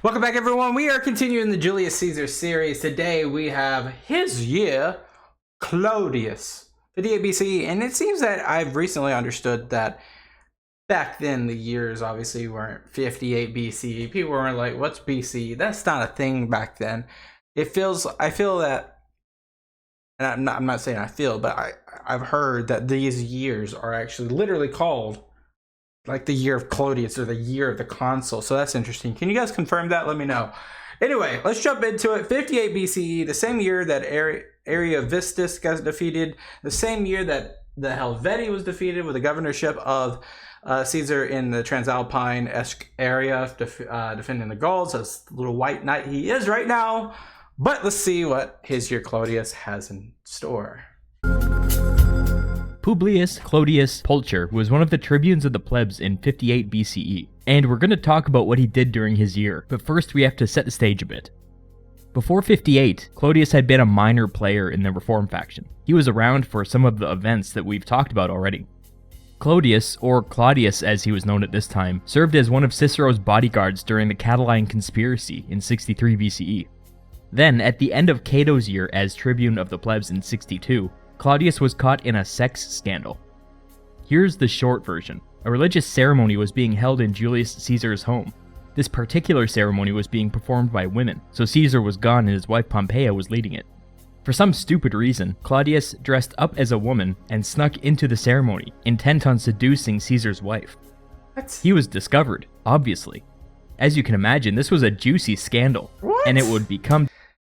Welcome back, everyone. We are continuing the Julius Caesar series. Today we have his year, Clodius, 58 BCE. And it seems that I've recently understood that back then the years obviously weren't 58 BCE. People weren't like, what's BCE? That's not a thing back then. I feel that, and I'm not saying I feel, but I've heard that these years are actually literally called like the year of Clodius or the year of the consul. So that's interesting. Can you guys confirm that? Let me know. Anyway, let's jump into it. 58 BCE, the same year that Ariovistus got defeated, the same year that the Helvetii was defeated with the governorship of Caesar in the Transalpine-esque area, defending the Gauls, as the little white knight he is right now. But let's see what his year Clodius has in store. Publius Clodius Pulcher was one of the tribunes of the plebs in 58 BCE, and we're going to talk about what he did during his year, but first we have to set the stage a bit. Before 58, Clodius had been a minor player in the reform faction. He was around for some of the events that we've talked about already. Clodius, or Claudius as he was known at this time, served as one of Cicero's bodyguards during the Catiline conspiracy in 63 BCE. Then, at the end of Cato's year as tribune of the plebs in 62, Claudius was caught in a sex scandal. Here's the short version. A religious ceremony was being held in Julius Caesar's home. This particular ceremony was being performed by women, so Caesar was gone and his wife Pompeia was leading it. For some stupid reason, Claudius dressed up as a woman and snuck into the ceremony, intent on seducing Caesar's wife. What? He was discovered, obviously. As you can imagine, this was a juicy scandal, and it would become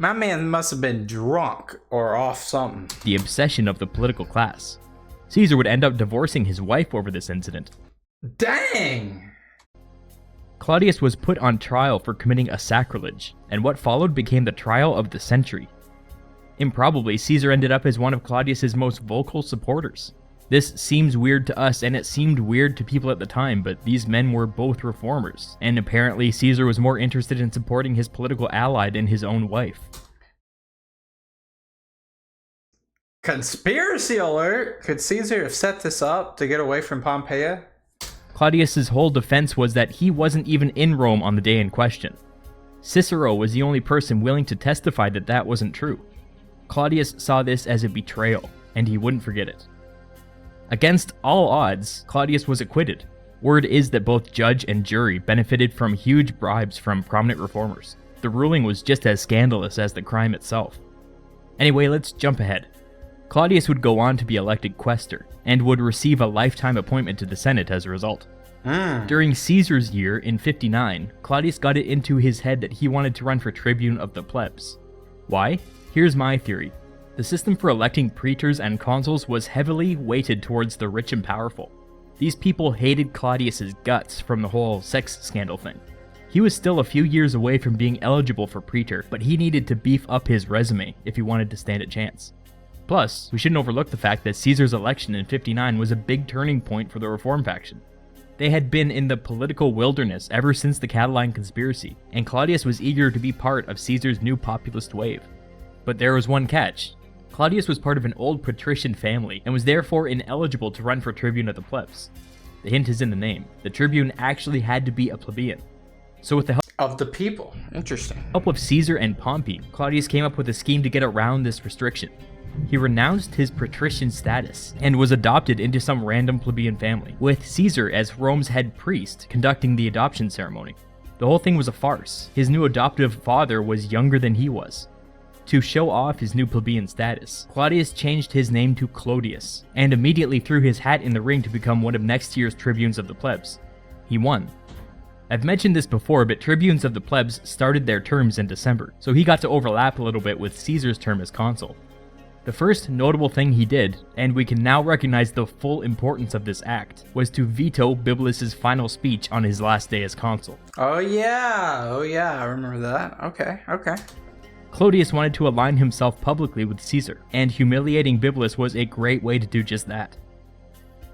My man must have been drunk or off something. the obsession of the political class. Caesar would end up divorcing his wife over this incident. Dang! Claudius was put on trial for committing a sacrilege, and what followed became the trial of the century. Improbably, Caesar ended up as one of Claudius's most vocal supporters. This seems weird to us, and it seemed weird to people at the time, but these men were both reformers, and apparently Caesar was more interested in supporting his political ally than his own wife. Conspiracy alert! Could Caesar have set this up to get away from Pompeia? Claudius's whole defense was that he wasn't even in Rome on the day in question. Cicero was the only person willing to testify that that wasn't true. Claudius saw this as a betrayal, and he wouldn't forget it. Against all odds, Claudius was acquitted. Word is that both judge and jury benefited from huge bribes from prominent reformers. The ruling was just as scandalous as the crime itself. Anyway, let's jump ahead. Claudius would go on to be elected quaestor, and would receive a lifetime appointment to the Senate as a result. During Caesar's year in 59, Claudius got it into his head that he wanted to run for tribune of the plebs. Why? Here's my theory. The system for electing praetors and consuls was heavily weighted towards the rich and powerful. These people hated Claudius's guts from the whole sex scandal thing. He was still a few years away from being eligible for praetor, but he needed to beef up his resume if he wanted to stand a chance. Plus, we shouldn't overlook the fact that Caesar's election in 59 was a big turning point for the reform faction. They had been in the political wilderness ever since the Catiline conspiracy, and Claudius was eager to be part of Caesar's new populist wave. But there was one catch. Claudius was part of an old patrician family, and was therefore ineligible to run for tribune of the plebs. The hint is in the name. The tribune actually had to be a plebeian. So with the help Of the people. Interesting. of Caesar and Pompey, Claudius came up with a scheme to get around this restriction. He renounced his patrician status, and was adopted into some random plebeian family, with Caesar as Rome's head priest conducting the adoption ceremony. The whole thing was a farce. His new adoptive father was younger than he was. To show off his new plebeian status, Claudius changed his name to Clodius, and immediately threw his hat in the ring to become one of next year's tribunes of the plebs. He won. I've mentioned this before, but tribunes of the plebs started their terms in December, so he got to overlap a little bit with Caesar's term as consul. The first notable thing he did, and we can now recognize the full importance of this act, was to veto Publius's final speech on his last day as consul. Oh yeah, I remember that. Okay. Clodius wanted to align himself publicly with Caesar, and humiliating Publius was a great way to do just that.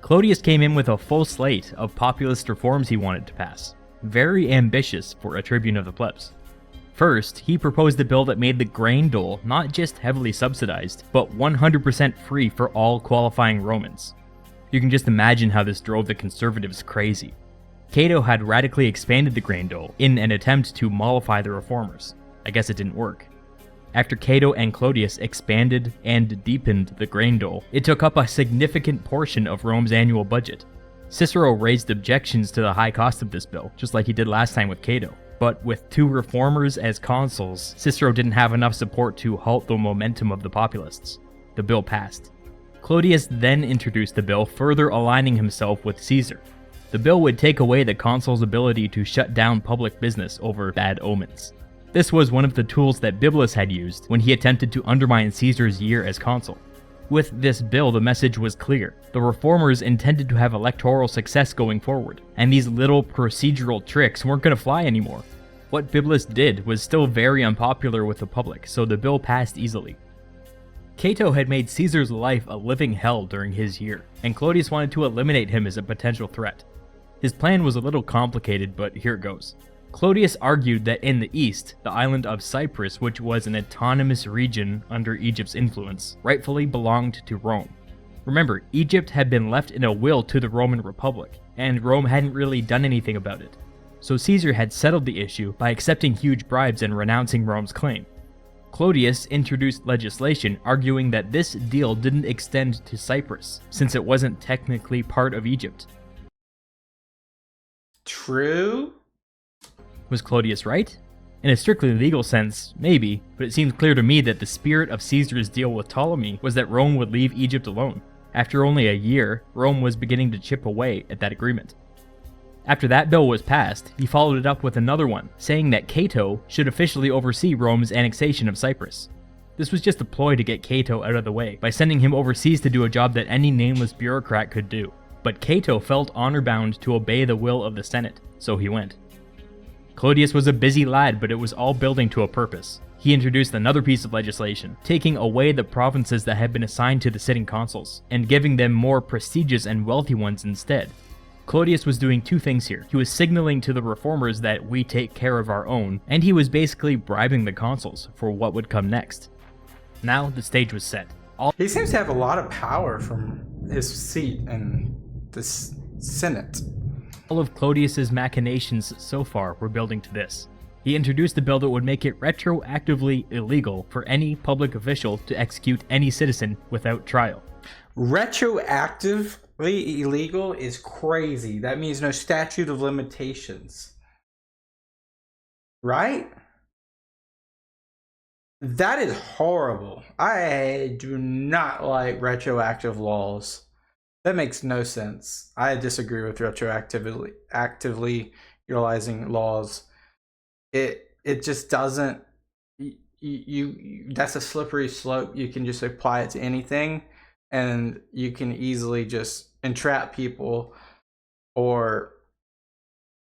Clodius came in with a full slate of populist reforms he wanted to pass, very ambitious for a tribune of the plebs. First, he proposed a bill that made the grain dole not just heavily subsidized, but 100% free for all qualifying Romans. You can just imagine how this drove the conservatives crazy. Cato had radically expanded the grain dole in an attempt to mollify the reformers. I guess it didn't work. After Cato and Clodius expanded and deepened the grain dole, it took up a significant portion of Rome's annual budget. Cicero raised objections to the high cost of this bill, just like he did last time with Cato. But with 2 reformers as consuls, Cicero didn't have enough support to halt the momentum of the populists. The bill passed. Clodius then introduced the bill, further aligning himself with Caesar. The bill would take away the consul's ability to shut down public business over bad omens. This was one of the tools that Bibulus had used when he attempted to undermine Caesar's year as consul. With this bill, the message was clear. The reformers intended to have electoral success going forward, and these little procedural tricks weren't going to fly anymore. What Bibulus did was still very unpopular with the public, so the bill passed easily. Cato had made Caesar's life a living hell during his year, and Clodius wanted to eliminate him as a potential threat. His plan was a little complicated, but here it goes. Clodius argued that in the east, the island of Cyprus, which was an autonomous region under Egypt's influence, rightfully belonged to Rome. Remember, Egypt had been left in a will to the Roman Republic, and Rome hadn't really done anything about it. So Caesar had settled the issue by accepting huge bribes and renouncing Rome's claim. Clodius introduced legislation arguing that this deal didn't extend to Cyprus, since it wasn't technically part of Egypt. True? Was Clodius right? In a strictly legal sense, maybe, but it seems clear to me that the spirit of Caesar's deal with Ptolemy was that Rome would leave Egypt alone. After only a year, Rome was beginning to chip away at that agreement. After that bill was passed, he followed it up with another one, saying that Cato should officially oversee Rome's annexation of Cyprus. This was just a ploy to get Cato out of the way, by sending him overseas to do a job that any nameless bureaucrat could do. But Cato felt honor-bound to obey the will of the Senate, so he went. Clodius was a busy lad, but it was all building to a purpose. He introduced another piece of legislation, taking away the provinces that had been assigned to the sitting consuls, and giving them more prestigious and wealthy ones instead. Clodius was doing 2 things here. He was signaling to the reformers that we take care of our own, and he was basically bribing the consuls for what would come next. Now the stage was set. He seems to have a lot of power from his seat in the Senate. All of Clodius's machinations so far were building to this. He introduced a bill that would make it retroactively illegal for any public official to execute any citizen without trial. Retroactively illegal is crazy. That means no statute of limitations. Right? That is horrible. I do not like retroactive laws. That makes no sense. I disagree with actively utilizing laws. It just doesn't. You that's a slippery slope. You can just apply it to anything, and you can easily just entrap people, or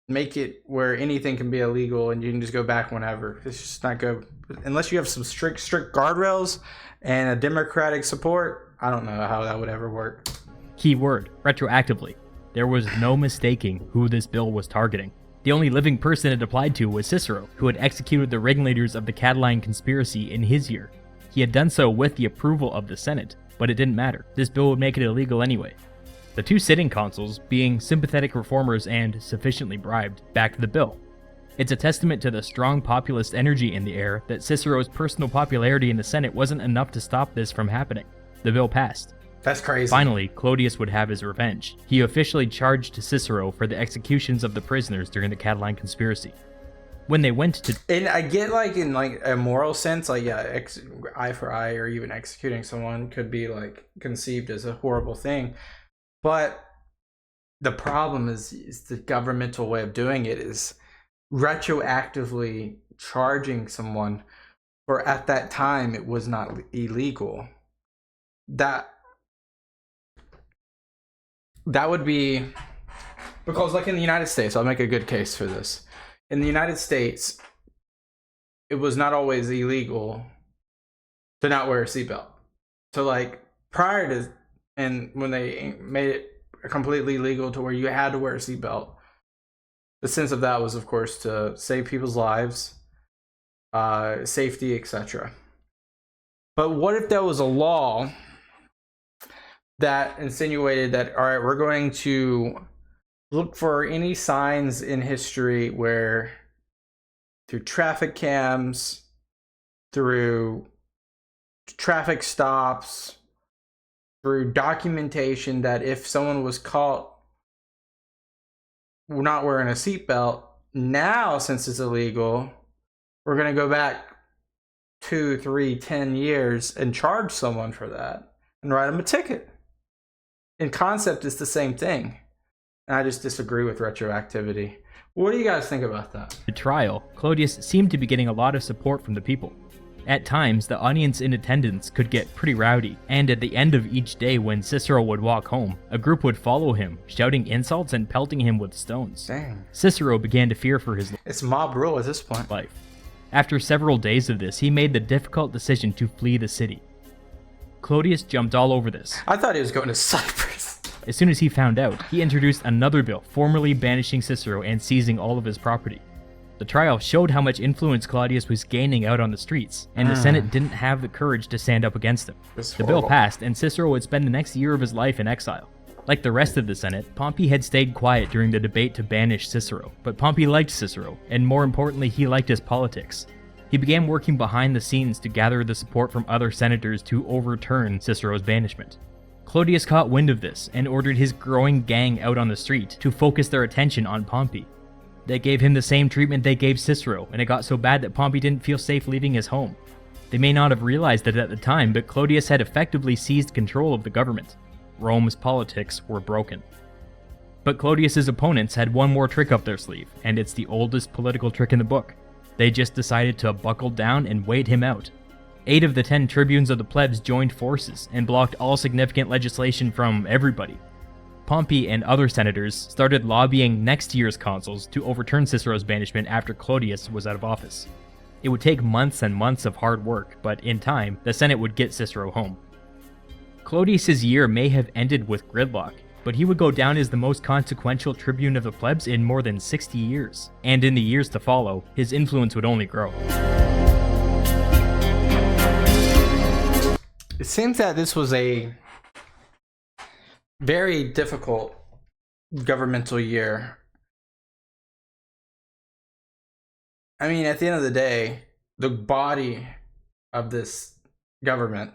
make it where anything can be illegal, and you can just go back whenever. It's just not good unless you have some strict guardrails and a democratic support. I don't know how that would ever work. Key word, retroactively. There was no mistaking who this bill was targeting. The only living person it applied to was Cicero, who had executed the ringleaders of the Catiline conspiracy in his year. He had done so with the approval of the Senate, but it didn't matter. This bill would make it illegal anyway. The 2 sitting consuls, being sympathetic reformers and sufficiently bribed, backed the bill. It's a testament to the strong populist energy in the air that Cicero's personal popularity in the Senate wasn't enough to stop this from happening. The bill passed. That's crazy. Finally, Clodius would have his revenge. He officially charged Cicero for the executions of the prisoners during the Catiline conspiracy. When they went to... And I get, like, in like a moral sense, like, yeah, eye for eye, or even executing someone could be like conceived as a horrible thing. But the problem is the governmental way of doing it is retroactively charging someone for, at that time, it was not illegal. That would be, because like in the United States, I'll make a good case for this. In the United States, it was not always illegal to not wear a seatbelt. So like prior to, and when they made it completely legal to where you had to wear a seatbelt, the sense of that was, of course, to save people's lives, safety, etc. But what if there was a law that insinuated that, all right, we're going to look for any signs in history where, through traffic cams, through traffic stops, through documentation, that if someone was caught not wearing a seatbelt, now since it's illegal, we're going to go back 2, 3, 10 years and charge someone for that and write them a ticket. In concept, it's the same thing. And I just disagree with retroactivity. What do you guys think about that? The trial, Clodius seemed to be getting a lot of support from the people. At times, the audience in attendance could get pretty rowdy, and at the end of each day when Cicero would walk home, a group would follow him, shouting insults and pelting him with stones. Dang. Cicero began to fear for his It's mob rule at this point. life. After several days of this, he made the difficult decision to flee the city. Clodius jumped all over this. I thought he was going to Cyprus. As soon as he found out, he introduced another bill formally banishing Cicero and seizing all of his property. The trial showed how much influence Clodius was gaining out on the streets, and the Senate didn't have the courage to stand up against him. The bill passed, and Cicero would spend the next year of his life in exile. Like the rest of the Senate, Pompey had stayed quiet during the debate to banish Cicero, but Pompey liked Cicero, and more importantly, he liked his politics. He began working behind the scenes to gather the support from other senators to overturn Cicero's banishment. Clodius caught wind of this and ordered his growing gang out on the street to focus their attention on Pompey. They gave him the same treatment they gave Cicero, and it got so bad that Pompey didn't feel safe leaving his home. They may not have realized it at the time, but Clodius had effectively seized control of the government. Rome's politics were broken. But Clodius's opponents had one more trick up their sleeve, and it's the oldest political trick in the book. They just decided to buckle down and wait him out. 8 of the 10 tribunes of the plebs joined forces and blocked all significant legislation from everybody. Pompey and other senators started lobbying next year's consuls to overturn Cicero's banishment after Clodius was out of office. It would take months and months of hard work, but in time, the Senate would get Cicero home. Clodius's year may have ended with gridlock, but he would go down as the most consequential tribune of the plebs in more than 60 years, and in the years to follow, his influence would only grow. It seems that this was a very difficult governmental year. I mean, at the end of the day, the body of this government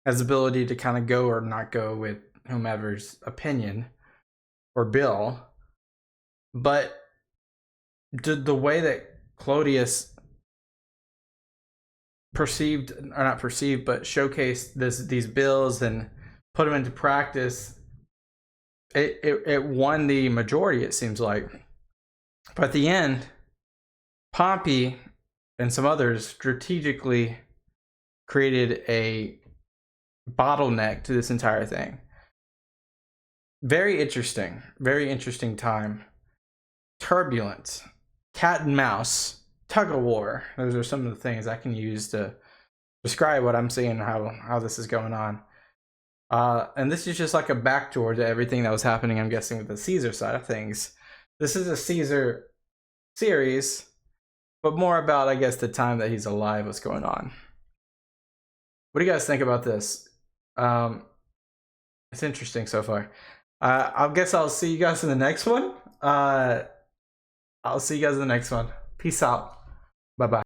has the ability to kind of go or not go with whomever's opinion or bill. But the way that Clodius perceived, or not perceived, but showcased these bills and put them into practice, it won the majority, it seems like. But at the end, Pompey and some others strategically created a bottleneck to this entire thing. Very interesting time. Turbulent, cat and mouse, tug of war. Those are some of the things I can use to describe what I'm seeing, how this is going on. And this is just like a backdoor to everything that was happening, I'm guessing, with the Caesar side of things. This is a Caesar series, but more about, I guess, the time that he's alive, what's going on. What do you guys think about this? It's interesting so far. I guess I'll see you guys in the next one. I'll see you guys in the next one. Peace out. Bye-bye.